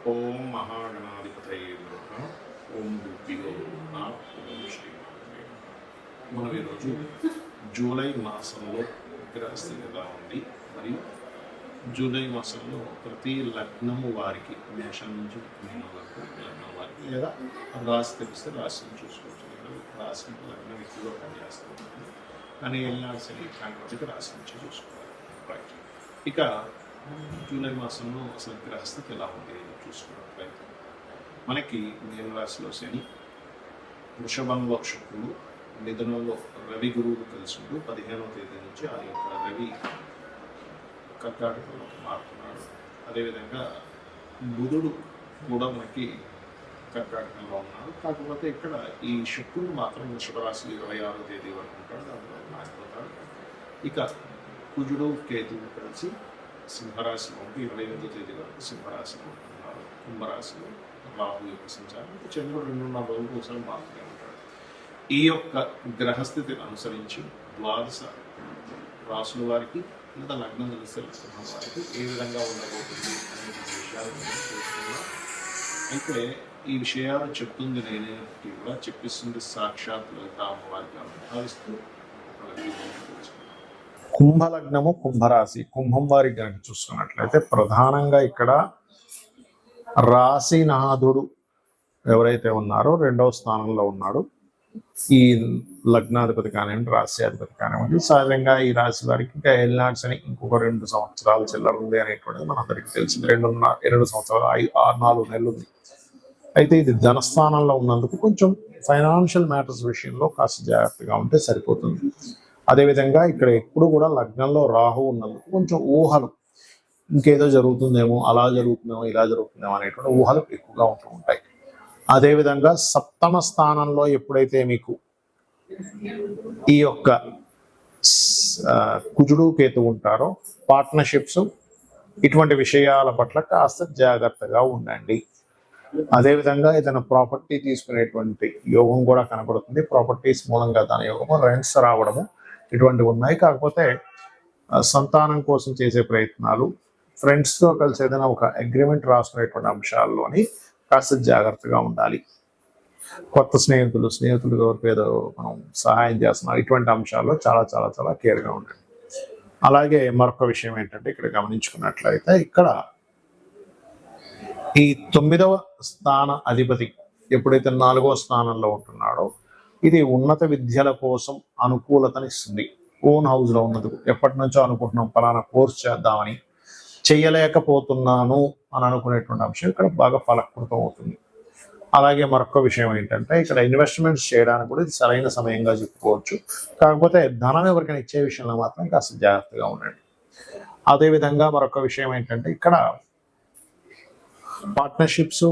ఓం మహాగణాధిపతయే నమః. ఓం గురుభ్యో నమః. ఓం శ్రీ గురువే నమః. మనం ఈరోజు జూలై మాసంలో గ్రహస్థితి ఎలా ఉంది మరియు జూలై మాసంలో ప్రతి లగ్నము వారికి మేషం నుంచి మీనం వరకు లగ్నం వారికి లేదా రాశి తెలిస్తే రాశిని చూసుకోవచ్చు. రాశి లగ్నం ఎక్కువగా పనిచేస్తుంది కానీ వెళ్ళాల్సిన ఇట్లాంటి వాటికి రాశి నుంచి చూసుకోవాలి. రైట్. ఇక జూలై మాసంలో అసలు గ్రహస్థితి ఎలా ఉంది చూసుకున్నట్లయితే మనకి మీన రాశిలో శని, వృషభంలో శుక్రుడు, మిథునంలో రవి గురువులు కలిసి ఉంటూ 15వ తేదీ నుంచి ఆ యొక్క రవి కర్కాటకంలోకి మారుతున్నాడు. అదేవిధంగా బుధుడు కూడా మనకి కర్కాటకంలో ఉన్నాడు. కాకపోతే ఇక్కడ ఈ శుక్రుడు మాత్రం వృషభ రాశి 26వ తేదీ వరకు ఉంటాడు, దాంట్లో మారిపోతాడు. ఇక కుజుడు కేతువు కలిసి సింహరాశిలో ఉంటూ 28వ తేదీ వరకు సింహరాశిలో ఉంటున్నారు. కుంభరాశిలో రాహు యొక్క సంచారం, చంద్రుడు 2.5 రోజులకు ఒకసారి మారుతూనే ఉంటాడు. ఈ యొక్క గ్రహస్థితిని అనుసరించి ద్వాదశ రాసుల వారికి లేదా లగ్నం తెలిసే వారికి ఏ విధంగా ఉండబోతుంది అనే విషయాలు చూస్తున్నాం. అయితే ఈ విషయాలు చెప్తుంది నేనేటికి కూడా చెప్పిస్తుంది సాక్షాత్ అమ్మవారికి భావిస్తూ కుంభలగ్నము, కుంభరాశి, కుంభం వారికి కనుక చూసుకున్నట్లయితే ప్రధానంగా ఇక్కడ రాశినాథుడు ఎవరైతే ఉన్నారో 2వ స్థానంలో ఉన్నాడు. ఈ లగ్నాధిపతి కానివ్వండి, రాశ్యాధిపతి కానివ్వండి. సహజంగా ఈ రాశి వారికి ఇంకా ఎల్నాడ్స్ అని ఇంకొక 2 సంవత్సరాలు చిల్లరుంది అనేటువంటిది మనందరికీ తెలిసింది. 2 సంవత్సరాలు 4 నెలలు ఉంది. అయితే ఇది ధనస్థానంలో ఉన్నందుకు కొంచెం ఫైనాన్షియల్ మ్యాటర్స్ విషయంలో కాస్త జాగ్రత్తగా ఉంటే సరిపోతుంది. అదేవిధంగా ఇక్కడ ఎప్పుడు కూడా లగ్నంలో రాహు ఉన్నందుకు కొంచెం ఊహలు, ఇంకేదో జరుగుతుందేమో, అలా జరుగుతుందేమో, ఇలా జరుగుతుందేమో అనేటువంటి ఊహలు ఎక్కువగా ఉంటూ ఉంటాయి. అదేవిధంగా 7వ స్థానంలో ఎప్పుడైతే మీకు ఈ యొక్క కుజుడు కేతు ఉంటారో పార్ట్నర్షిప్స్ ఇటువంటి విషయాల పట్ల కాస్త జాగ్రత్తగా ఉండండి. అదేవిధంగా ఏదైనా ప్రాపర్టీ తీసుకునేటువంటి యోగం కూడా కనబడుతుంది. ప్రాపర్టీస్ మూలంగా దాని యోగము, రెంట్స్ రావడము ఇటువంటివి ఉన్నాయి. కాకపోతే సంతానం కోసం చేసే ప్రయత్నాలు, ఫ్రెండ్స్తో కలిసి ఏదైనా ఒక అగ్రిమెంట్ రాసుకునేటువంటి అంశాల్లోని కాస్త జాగ్రత్తగా ఉండాలి. కొత్త స్నేహితులు ఎవరికి ఏదో మనం సహాయం చేస్తున్నారు, ఇటువంటి అంశాల్లో చాలా చాలా చాలా కేర్గా ఉండండి. అలాగే మరొక విషయం ఏంటంటే ఇక్కడ గమనించుకున్నట్లయితే ఇక్కడ ఈ 9వ స్థాన అధిపతి ఎప్పుడైతే 4వ స్థానంలో ఉంటున్నాడో ఇది ఉన్నత విద్యల కోసం అనుకూలతనిస్తుంది. ఓన్ హౌస్ లో ఉన్నది ఎప్పటి నుంచో అనుకుంటున్నాం పలానా కోర్స్ చేద్దామని, చెయ్యలేకపోతున్నాను అని అనుకునేటువంటి అంశం ఇక్కడ బాగా ఫలకృతం అవుతుంది. అలాగే మరొక విషయం ఏంటంటే ఇక్కడ ఇన్వెస్ట్మెంట్స్ చేయడానికి కూడా ఇది సరైన సమయంగా చెప్పుకోవచ్చు. కాకపోతే ధనం ఎవరికైనా ఇచ్చే విషయంలో మాత్రం కాస్త జాగ్రత్తగా ఉండండి. అదేవిధంగా మరొక విషయం ఏంటంటే ఇక్కడ పార్ట్నర్షిప్స్,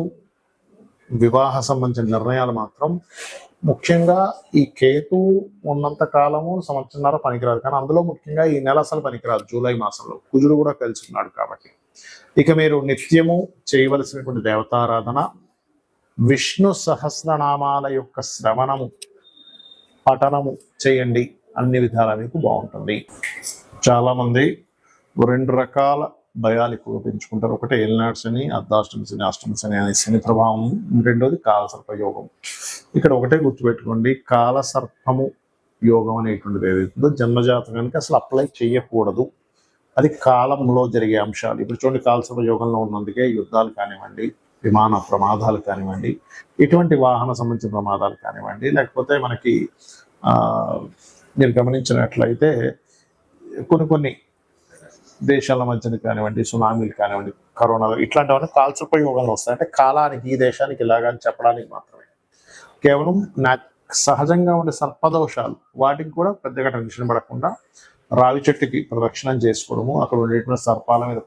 వివాహ సంబంధించిన నిర్ణయాలు మాత్రం ముఖ్యంగా ఈ కేతు ఉన్నంత కాలము సంవత్సరంన్నర పనికిరాదు, కానీ అందులో ముఖ్యంగా ఈ నెల అసలు పనికిరాదు. జూలై మాసంలో కుజుడు కూడా కలిసి ఉన్నాడు కాబట్టి ఇక మీరు నిత్యము చేయవలసినటువంటి దేవతారాధన, విష్ణు సహస్రనామాల యొక్క శ్రవణము, పఠనము చేయండి. అన్ని విధాలా మీకు బాగుంటుంది. చాలా మంది 2 రకాల భయాలు ఎక్కువగా పెంచుకుంటారు. ఒకటి ఏలినాటి శని, అర్ధాష్టమి శని, అష్టమి శని అనే శని ప్రభావం. రెండోది కాలసర్ప యోగం. ఇక్కడ ఒకటే గుర్తుపెట్టుకోండి, కాలసర్పము యోగం అనేటువంటిది ఏదైతుందో జన్మజాతకానికి అసలు అప్లై చేయకూడదు. అది కాలంలో జరిగే అంశాలు. ఇప్పుడు చూడండి, కాలసర్ప యోగంలో ఉన్నందుకే యుద్ధాలు కానివ్వండి, విమాన ప్రమాదాలు కానివ్వండి, ఇటువంటి వాహన సంబంధించిన ప్రమాదాలు కానివ్వండి, లేకపోతే మనకి మీరు గమనించినట్లయితే కొన్ని దేశాల మధ్యన కానివ్వండి, సునామీలు కానివ్వండి, కరోనాలు, ఇట్లాంటివన్నీ కాల్చపై యోగాలు వస్తాయి. అంటే కాలానికి ఈ దేశానికి ఇలాగని చెప్పడానికి మాత్రమే. కేవలం సహజంగా ఉండే సర్పదోషాలు వాటికి కూడా పెద్దగా టెన్షన్ పడకుండా రావి చెట్టుకి ప్రదక్షిణం చేసుకోవడము, అక్కడ ఉండేటువంటి సర్పాల మీద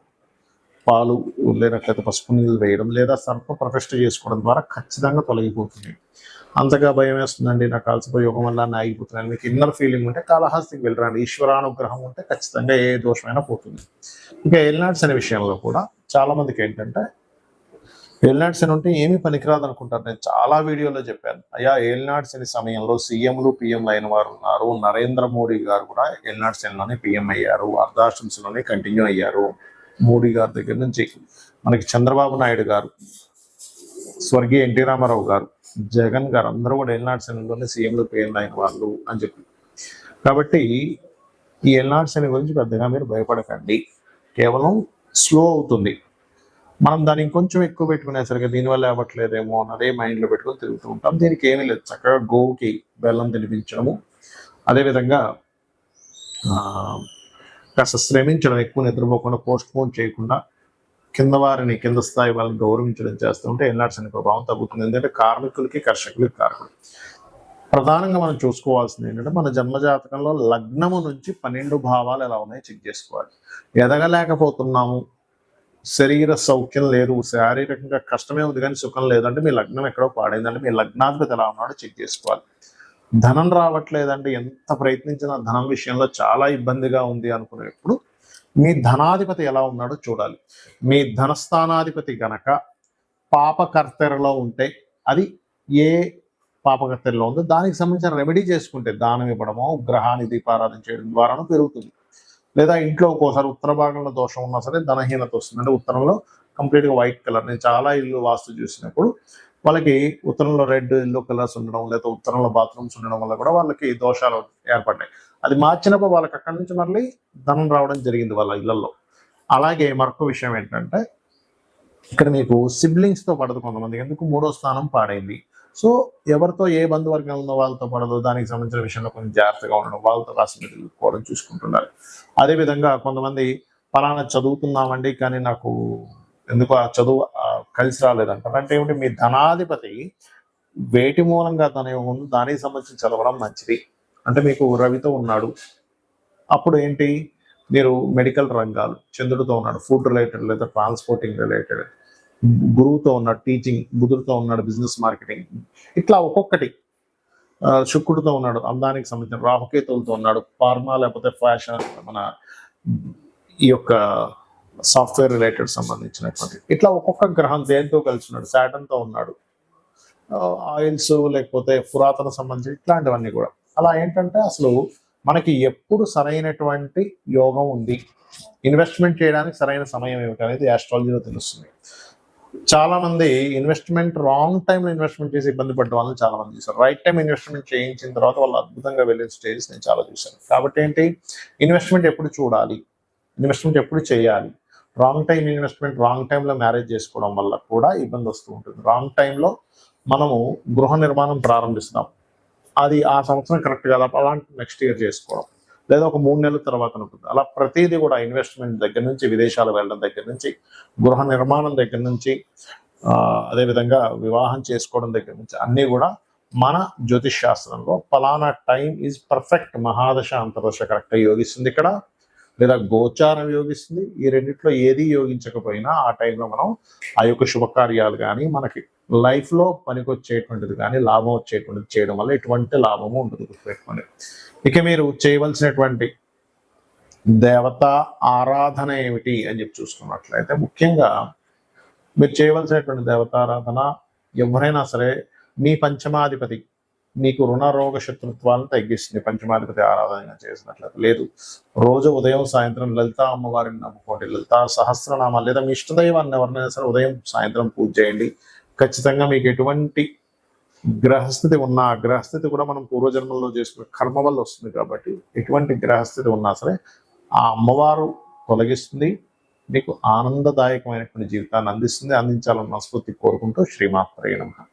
పాలు లేనట్లయితే పసుపు నీళ్ళు వేయడం, లేదా సర్ప ప్రతిష్ఠ చేసుకోవడం ద్వారా ఖచ్చితంగా తొలగిపోతుంది. అంతగా భయం వేస్తుందండి నాకు కాల్సిపోయి యోగం వల్ల ఆగిపోతున్నాను, మీకు ఇన్నర్ ఫీలింగ్ ఉంటే కాళహస్తికి వెళ్ళరండి. ఈశ్వరానుగ్రహం ఉంటే ఖచ్చితంగా ఏ దోషమైనా పోతుంది. ఇంకా ఎల్నాడ్స్ అనే విషయంలో కూడా చాలా మందికి ఏంటంటే ఎల్నాడ్స్ అని ఉంటే ఏమీ పనికిరాదు అనుకుంటారు. నేను చాలా వీడియోలో చెప్పాను, అయ్యా ఎల్నాడ్స్ అనే సమయంలో సీఎంలు పిఎంలు అయిన వారు ఉన్నారు. నరేంద్ర మోడీ గారు కూడా ఎల్నాడ్స్ లోనే పిఎం అయ్యారు, అర్ధాశ్రమ్స్లోనే కంటిన్యూ అయ్యారు. మోడీ గారి దగ్గర నుంచి మనకి చంద్రబాబు నాయుడు గారు, స్వర్గీయ ఎన్టీ రామారావు గారు, జగన్ గారు అందరూ కూడా ఏలినాటి శనిలోనే సీఎంలు పేర్లు అయిన వాళ్ళు అని చెప్పి. కాబట్టి ఈ ఏలినాటి శని గురించి పెద్దగా మీరు భయపడకండి, కేవలం స్లో అవుతుంది. మనం దాన్ని ఇంకొంచెం ఎక్కువ పెట్టుకునేసరికి దీనివల్ల అవ్వట్లేదేమో అన్నదే మైండ్లో పెట్టుకొని తిరుగుతూ ఉంటాం. దీనికి ఏమీ లేదు, చక్కగా గోవుకి బెల్లం తినిపించడము, అదేవిధంగా కాస్త శ్రమించడం, ఎక్కువ నిద్రపోకుండా పోస్ట్ పోన్ చేయకుండా కింద వారిని, కింద స్థాయి వాళ్ళని గౌరవించడం చేస్తుంటే ఏలినాటి శని ప్రభావం తగ్గుతుంది. ఎందుకంటే కార్మికులకి, కర్షకులకి కారకులు. ప్రధానంగా మనం చూసుకోవాల్సింది ఏంటంటే మన జన్మజాతకంలో లగ్నము నుంచి 12 భావాలు ఎలా ఉన్నాయో చెక్ చేసుకోవాలి. ఎదగలేకపోతున్నాము, శరీర సౌఖ్యం లేదు, శారీరకంగా కష్టమే ఉంది కానీ సుఖం లేదంటే మీ లగ్నం ఎక్కడో పాడైందంటే మీ లగ్నాధిపతి ఎలా ఉన్నాడో చెక్ చేసుకోవాలి. ధనం రావట్లేదంటే ఎంత ప్రయత్నించినా ధనం విషయంలో చాలా ఇబ్బందిగా ఉంది అనుకునేప్పుడు మీ ధనాధిపతి ఎలా ఉన్నాడో చూడాలి. మీ ధనస్థానాధిపతి గనక పాపకర్తెరలో ఉంటే అది ఏ పాపకర్తెరలో ఉందో దానికి సంబంధించిన రెమెడీ చేసుకుంటే, దానం ఇవ్వడమో, గ్రహాన్ని దీపారాధన చేయడం ద్వారానో పెరుగుతుంది. లేదా ఇంట్లో ఒక్కోసారి ఉత్తర భాగంలో దోషం ఉన్నా సరే ధనహీనత వస్తుంది. అంటే ఉత్తరంలో కంప్లీట్గా వైట్ కలర్, నేను చాలా ఇల్లు వాస్తు చూసినప్పుడు వాళ్ళకి ఉత్తరంలో రెడ్ ఎల్లో కలర్స్ ఉండడం, లేదా ఉత్తరంలో బాత్రూమ్స్ ఉండడం వల్ల కూడా వాళ్ళకి దోషాలు ఏర్పడ్డాయి. అది మార్చినప్పుడు వాళ్ళకి అక్కడి నుంచి మళ్ళీ ధనం రావడం జరిగింది వాళ్ళ ఇళ్లలో. అలాగే మరొక విషయం ఏంటంటే ఇక్కడ మీకు సిబ్లింగ్స్తో పడదు కొంతమంది, ఎందుకు 3వ స్థానం పాడైంది. సో ఎవరితో ఏ బంధువర్గం ఉందో వాళ్ళతో పడదు, దానికి సంబంధించిన విషయంలో కొంచెం జాగ్రత్తగా ఉండడం, వాళ్ళతో కాస్త కోవడం చూసుకుంటున్నారు. అదేవిధంగా కొంతమంది పలానా చదువుతున్నామండి కానీ నాకు ఎందుకు ఆ చదువు కలిసి రాలేదంటారు. అంటే ఏమిటి, మీ ధనాధిపతి వేటి మూలంగా తన ముందు దానికి సంబంధించి చదవడం మంచిది. అంటే మీకు రవితో ఉన్నాడు, అప్పుడు ఏంటి, మీరు మెడికల్ రంగాలు, చంద్రుడితో ఉన్నాడు ఫుడ్ రిలేటెడ్ లేదా ట్రాన్స్పోర్టింగ్ రిలేటెడ్, గురువుతో ఉన్నాడు టీచింగ్, బుధుడితో ఉన్నాడు బిజినెస్ మార్కెటింగ్, ఇట్లా ఒక్కొక్కటి. శుక్రుడితో ఉన్నాడు అందానికి సంబంధించిన, రాహుకేతువులతో ఉన్నాడు ఫార్మా లేకపోతే ఫ్యాషన్, మన ఈ యొక్క సాఫ్ట్వేర్ రిలేటెడ్ సంబంధించినటువంటి, ఇట్లా ఒక్కొక్క గ్రహం దేనితో కలిసి ఉన్నాడు, శాటన్తో ఉన్నాడు, ఆయిల్స్ లేకపోతే పురాతన సంబంధించి ఇట్లాంటివన్నీ కూడా. అలా ఏంటంటే అసలు మనకి ఎప్పుడు సరైనటువంటి యోగం ఉంది, ఇన్వెస్ట్మెంట్ చేయడానికి సరైన సమయం ఏమిటి అనేది ఆస్ట్రాలజీలో తెలుస్తుంది. చాలా మంది ఇన్వెస్ట్మెంట్ రాంగ్ టైంలో ఇన్వెస్ట్మెంట్ చేసి ఇబ్బంది పడ్డ వాళ్ళని చాలా మంది చూశారు. రైట్ టైం ఇన్వెస్ట్మెంట్ చేయించిన తర్వాత వాళ్ళు అద్భుతంగా వెళ్ళిన స్టేజెస్ నేను చాలా చూశాను. కాబట్టి ఏంటి, ఇన్వెస్ట్మెంట్ ఎప్పుడు చూడాలి, ఇన్వెస్ట్మెంట్ ఎప్పుడు చేయాలి. రాంగ్ టైం ఇన్వెస్ట్మెంట్, రాంగ్ టైంలో మ్యారేజ్ చేసుకోవడం వల్ల కూడా ఇబ్బంది వస్తూ ఉంటుంది. రాంగ్ టైంలో మనము గృహ నిర్మాణం ప్రారంభిస్తున్నాం, అది ఆ సంవత్సరం కరెక్ట్ కాదు, అలాంటి నెక్స్ట్ ఇయర్ చేసుకోవడం, లేదా ఒక 3 నెలల తర్వాత ఉంటుంది. అలా ప్రతిదీ కూడా ఇన్వెస్ట్మెంట్ దగ్గర నుంచి, విదేశాలు వెళ్ళడం దగ్గర నుంచి, గృహ నిర్మాణం దగ్గర నుంచి, అదేవిధంగా వివాహం చేసుకోవడం దగ్గర నుంచి అన్నీ కూడా మన జ్యోతిష్ శాస్త్రంలో ఫలానా టైం ఈజ్ పర్ఫెక్ట్, మహాదశ అంతర్దశ కరెక్ట్గా యోగిస్తుంది ఇక్కడ, లేదా గోచారం యోగిస్తుంది. ఈ రెండిట్లో ఏది యోగించకపోయినా ఆ టైంలో మనం ఆ యొక్క శుభకార్యాలు కానీ, మనకి లైఫ్లో పనికొచ్చేటువంటిది కానీ, లాభం వచ్చేటువంటిది చేయడం వల్ల ఎటువంటి లాభము ఉండదు, గుర్తుపెట్టుకోండి. ఇక మీరు చేయవలసినటువంటి దేవతా ఆరాధన ఏమిటి అని చెప్పి చూసుకున్నట్లయితే, ముఖ్యంగా మీరు చేయవలసినటువంటి దేవతారాధన, ఎవరైనా సరే మీ పంచమాధిపతి మీకు రుణ రోగ శత్రుత్వాలను తగ్గిస్తుంది పంచమాధిపతి ఆరాధన చేసినట్లయితే. లేదు, రోజు ఉదయం సాయంత్రం లలితా అమ్మవారిని నమ్ముకోండి, లలితా సహస్రనామాలు లేదా మీ ఇష్టదైవాన్ని ఎవరినైనా సరే ఉదయం సాయంత్రం పూజ చేయండి. ఖచ్చితంగా మీకు ఎటువంటి గ్రహస్థితి ఉన్నా, గ్రహస్థితి కూడా మనం పూర్వజన్మల్లో చేసుకునే కర్మ వల్ల వస్తుంది కాబట్టి ఎటువంటి గ్రహస్థితి ఉన్నా సరే ఆ అమ్మవారు తొలగిస్తుంది, మీకు ఆనందదాయకమైనటువంటి జీవితాన్ని అందిస్తుంది. అందించాలని మనస్ఫూర్తి కోరుకుంటూ శ్రీమాత్రే నమః.